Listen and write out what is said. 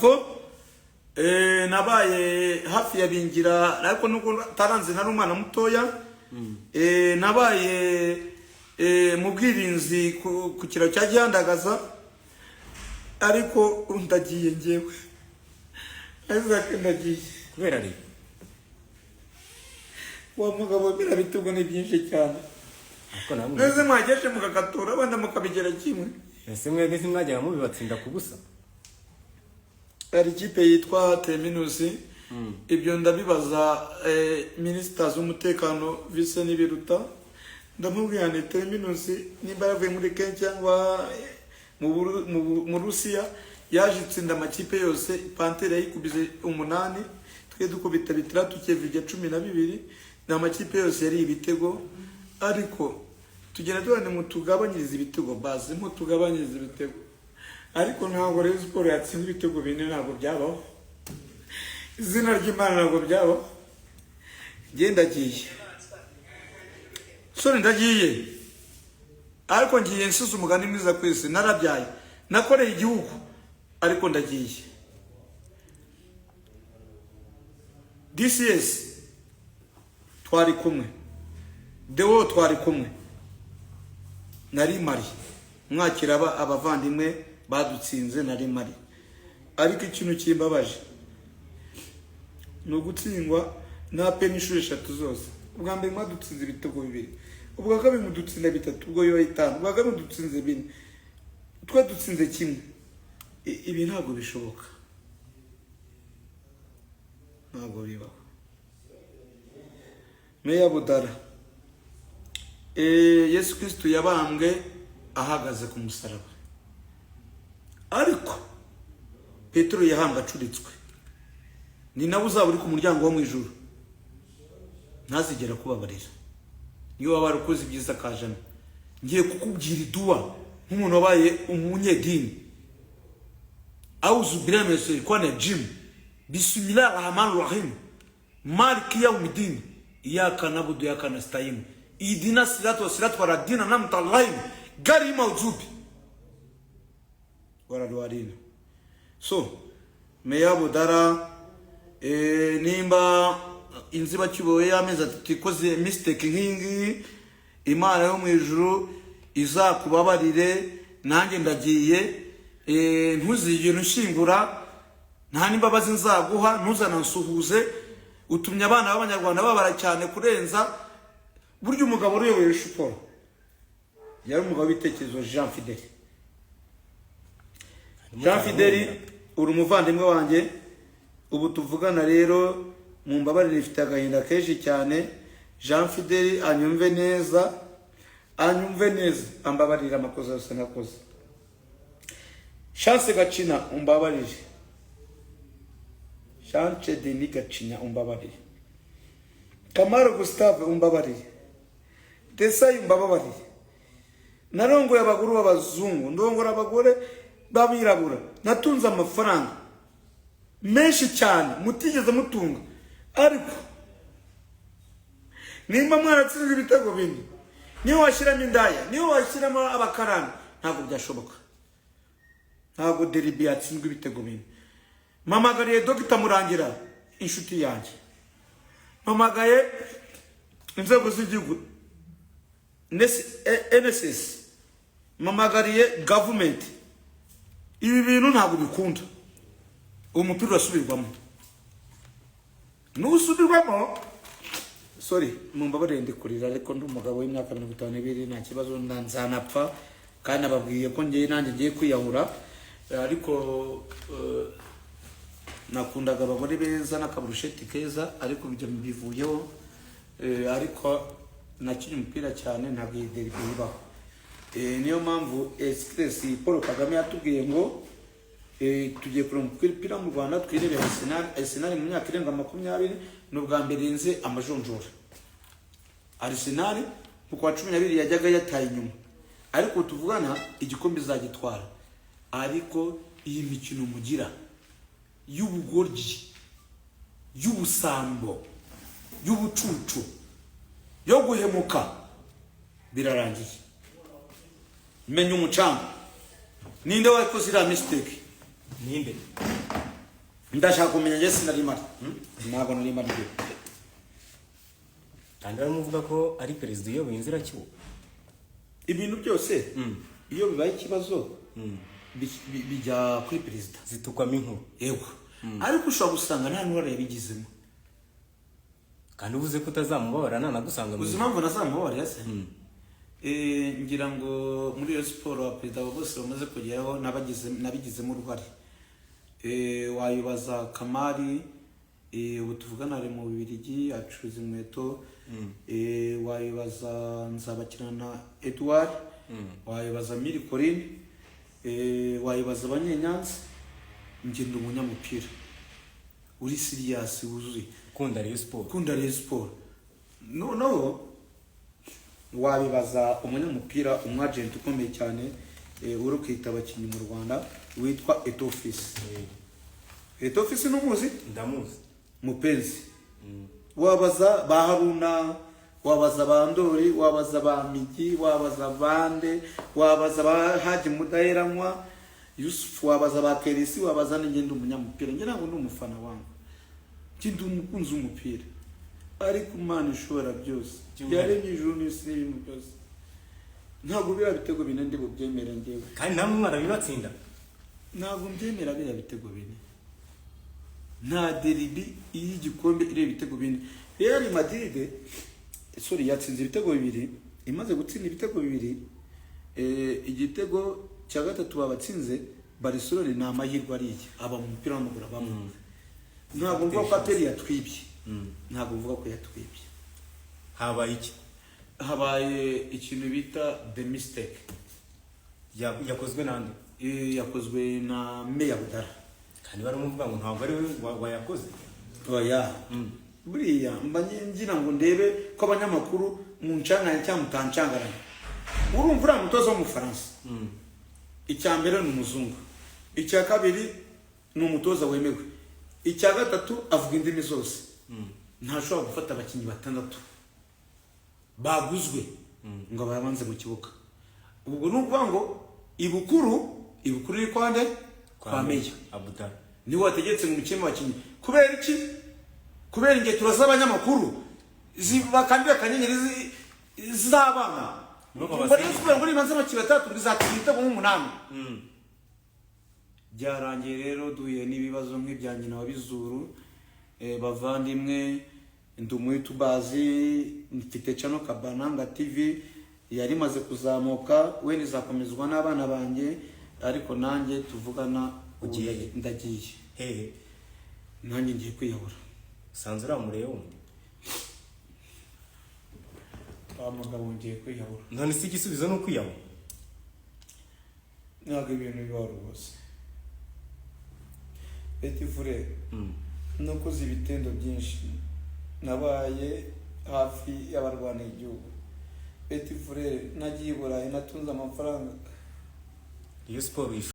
nuko nabaye hafi ya bingira ariko nuko taranze nari umwana mutoya nabaye mu bwirinzi ku kiraro cya Gihandagaza ariko ndagiye ngewe azaka ndagiye kubera ari wa mugabo birabitubwo ni byinshi cyane ariko namwe neze mwageje mugakatura abandi mukabigera kimwe ese mwebwe simwajya mubibatsinda kubusa ari ikipe yitwa Terminus ibyo ndabibaza ministers w'umutekano Vise Nibiruta ndamubwira ni Terminus nimba yavuye muri Kenya cyangwa mu Rusiya yaje itsinda amakipe yose Pantere yikubize 8 twe dukubita bitatu Kevige 12 na amakipe yose yari ibitego ariko tugenda tubane mu tugabanyiriza ibitego base mu tugabanyiriza ibitego ariko ntabwo Rayon Sport yatsinze ibitego bine ntabwo byabaho izina ry'Imana ntabwo byabaho genda giye sore ndagiye ariko ngiye nsize umugani mwiza kwese narabyaye nakoreye igihugu ariko ndagiye DCS twari kumwe Deo twari kumwe nari mari mwakira abavandimwe badutsinze nari mari ariko ikintu kimbabaje no gutsingwa na peni inshuro 3 zose ubwa mbere mwadutsinze ibitego 2 ubwa kabiri mudutsinda 3 ubwo yo 5 ubwa kabiri mudutsinze 4 twa dutsinze kimwe ibi ntabwo bishoboka ntabwo bibaho Meya Budara Yesu Kristo yabambwe ahagaze ku musaraba ariko Petero yahambwe acuritswe ni nawe uzaba uri ku muryango wo mu ijuru ntazigera kubabarira niyo waba rukoze ibyiza kajana ngiye kukubwira iduwa nk'umuntu wabaye umunyedini auzu billahi minash jim bismillahir rahmanir rahim maliki yawmiddin iyyaka na'budu wa iyyaka nasta'in idina sirata waradina namtallahi gari mawjubi waradwarina so Meya Budara nimba inziba kiboye yameza atikoze mistake nkingi Imana yo mu ijuru izakubabarire nanjye ndagiye ntuzigire nshingura nta nimbabazi nzaguha ntuzana nsuhuze utumye abana b'abanyarwanda babara cyane kurenza buryo umugabo uyoboye siporo yari umugabo w'itekerezo Jean Fideli uri umuvandimwe wanjye ubu tuvugana rero mu mbabarire ifite agahinda kenshi cyane Jean Fideli anyumve neza ambabarira amakosa yose nakoze Chance Gacina umbabarire Chance Denis Gacina umbabarire Kamaro Gustave umbabarire Desai umbabarire narongoye abaguru b'abazungu ndongora abagore babirabura natunze amafaranga menshi cyane mutigeze mutunga ariko nimba mwaratsinze ibitego bine niyo washyiramo indaya niyo washyiramo abakarani ntabwo byashoboka ntabwo Deribi yatsinzwe ibitego bine mamagariye Dr Murangira inshuti yanjye mamagaye inzego z'igihugu NSS mamagariye government ibi bintu ntabwo bikunda umupira urasubirwamo nusubirwamo sorry mumbabarire ndikurira ariko ndi umugabo w'imyaka 52 nta kibazo nzanapfa kandi ababwiye ko ngiye nanjye ngiye kwiyahura ariko nakundaga abagore beza n'akaburusheti keza ariko bijya bivuyeho ariko nakinye umupira cyane ntabwo Deribi bibaho niyo mpamvu Express Paul Kagame yatubwiye ngo tugiye kureba umupira mu Rwanda twirebera Arsenal mu myaka irenga 20 n'ubwa mbere inze amajonjora Arsenal mu kwa 12 yajyaga yataye inyuma ariko tuvugana igikombe izagitwara ariko iyi mikino mugira y'ubugoryi y'ubusambo y'ubucucu yo guhemuka birarangiye menya umucanga ninde wakoze ira mistake ninde ndashaka kumenya nge sinari mari ntabwo nari mari byo kandi barimo uvuga ko ari perezida uyoboye inziracyuho ibintu byose iyo bibaye ikibazo bijya kuri perezida zitukwamo inkuru yego ariko ushobora gusanga nta n'uwari yabigizemo kandi uvuze ko utazamubabara nanagusanga uzi impamvu nazamubabariye se ngira ngo muri iyo siporo perezida bose bamaze kugeraho nabigizemo uruhare wayibaza Kamari ubu tuvugana ari mu Bubiligi acuruza inkweto wayibaza Nzabakirana Edouard wayibaza Miri Corinne wayibaza Abanyenyanza ngenda umunyamupira uri serious wuzuye ukunda Rayon Sport no wabibaza umunyamupira umwagent ukomeye cyane uri kwita abakinnyi mu Rwanda witwa Etofisi Etofisi n'umuzi ndamuzi mupenzi wabaza ba Haruna wabaza bandori wabaza ba Migi wabaza bande wabaza ba Haji Mudaheranwa Yusuf wabaza ba Kelisi wabaza n'ingendo umunyamupira ngira ngo ndi umufana wangu kindi umukunzi umupira ariko Imana ishobora byose yaremye ijuru n'isi n'ibintu byose ntabwo bira bitego bine ndi bubyemere ngewe kandi namwe mwarabibatsinda ntabwo mbyemera bira bitego bine nta derby y'igikombe ire bitego bine Real Madrid yatsinze ibitego bibiri imaze gutsinda ibitego bibiri igitego cya gatatu babatsinze Barcelona ni amahirwe ari iki aba mu mupira w'amaguru abamo ntabwo mvuga ko Aperi yatwibye ntabwo mvuga ko yatwibye habaye iki habaye ikintu bita the mistake yakozwe nande yakozwe na Meya Budara kandi baramuvuga ngo ntabwo ari we wayakoze oya buriya ngira ngo ndebe ko abanyamakuru mu ncanganya cyangwa mutancangaranya urumva uriya mutoza wo mu Faransa icya mbere ni umuzungu icya kabiri ni umutoza wemewe icya gatatu avuga indimi zose ntashobora gufata abakinnyi batandatu baguzwe ngo babanze mu kibuga ubwo ni ukuvuga ngo ibukuru ni kwande kwa Meya Abudara niwe wategetse mu mukino wakinnyi kubera iki kubera inge turaza abanyamakuru zibakandira kanyenyeri z'abana bari kubera ngo nimanze bakiri batatu bizatwita mu 8 byarangiye rero duye n'ibibazo nk'ibya nyina wa Bizuru bavandimwe ndumuyutubazi mfite channel Kabananga TV yari maze kuzamuka we nizakomezwa n'abana banjye ariko nanjye tuvugana ugiye ndagiye nanjye ngiye kwiyahura sanze uramureye wundi mugabo ngiye kwiyahura none si igisubizo no kwiyahura ntabwo ibintu bibaho rwose Petit Frere nakoze ibitendo byinshi nabaye hafi y'abarwanira igihugu Petit Frere nagiye i Burayi natunze amafaranga Rayon Sport